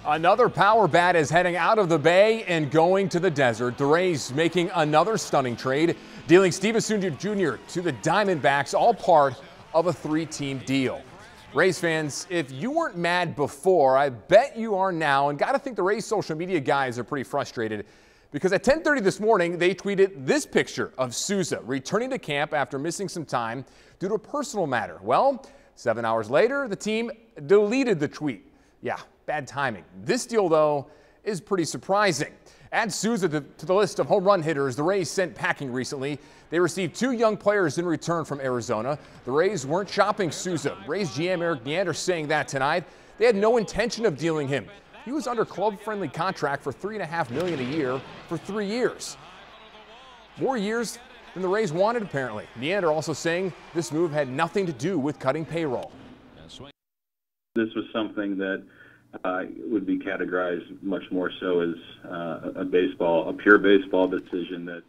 Another power bat is heading out of the Bay and going to the desert. The Rays making another stunning trade, dealing Steven Souza Jr. to the Diamondbacks, all part of a three-team deal. Rays fans, if you weren't mad before, I bet you are now, and got to think the Rays social media guys are pretty frustrated because at 10:30 this morning, they tweeted this picture of Souza returning to camp after missing some time due to a personal matter. Well, 7 hours later, the team deleted the tweet. Yeah, bad timing. This deal, though, is pretty surprising. Add Souza to the list of home run hitters the Rays sent packing recently. They received 2 young players in return from Arizona. The Rays weren't shopping Souza. Rays GM York Yankees saying that tonight. They had no intention of dealing him. He was under club-friendly contract for $3.5 million a year for 3 years. More years than the Rays wanted, apparently. Neander also saying this move had nothing to do with cutting payroll. This was something that would be categorized much more so as a pure baseball decision that,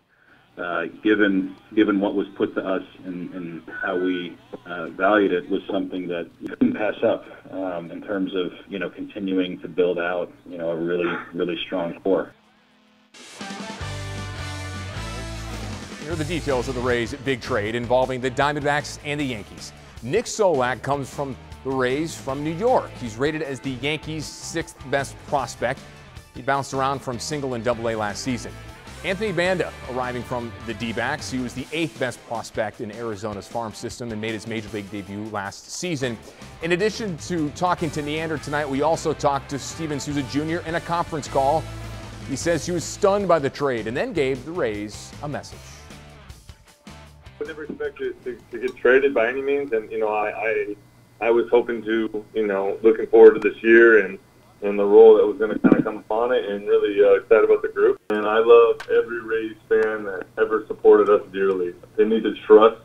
given what was put to us and how we valued it, was something that you couldn't pass up in terms of continuing to build out a really strong core. Here are the details of the Rays' big trade involving the Diamondbacks and the Yankees. Nick Solak comes from the Rays from New York. He's rated as the Yankees' 6th best prospect. He bounced around from single and double A last season. Anthony Banda arriving from the D-backs. He was the 8th best prospect in Arizona's farm system and made his major league debut last season. In addition to talking to Neander tonight, we also talked to Steven Souza Jr. in a conference call. He says he was stunned by the trade and then gave the Rays a message. I never expected to get traded by any means, and I was hoping to, looking forward to this year and the role that was going to kind of come upon it, and really excited about the group. And I love every Rays fan that ever supported us dearly. They need to trust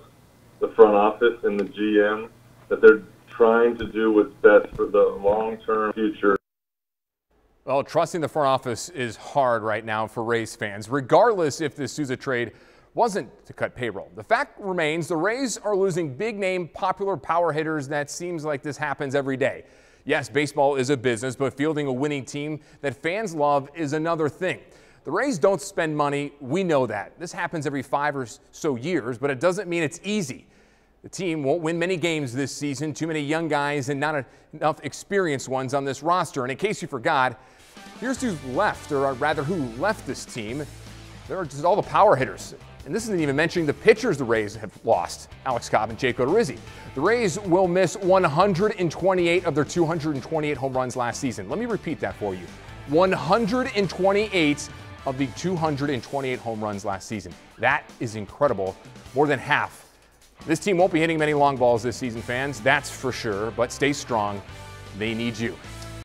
the front office and the GM that they're trying to do what's best for the long-term future. Well, trusting the front office is hard right now for Rays fans, regardless if this Souza trade wasn't to cut payroll. The fact remains the Rays are losing big-name, popular power hitters. That seems like this happens every day. Yes, baseball is a business, but fielding a winning team that fans love is another thing. The Rays don't spend money. We know that. This happens every 5 or so years, but it doesn't mean it's easy. The team won't win many games this season. Too many young guys and not enough experienced ones on this roster. And in case you forgot, here's who's left, or rather who left this team. There are just all the power hitters. And this isn't even mentioning the pitchers the Rays have lost, Alex Cobb and Jake Odorizzi. The Rays will miss 128 of their 228 home runs last season. Let me repeat that for you. 128 of the 228 home runs last season. That is incredible. More than half. This team won't be hitting many long balls this season, fans, that's for sure. But stay strong. They need you.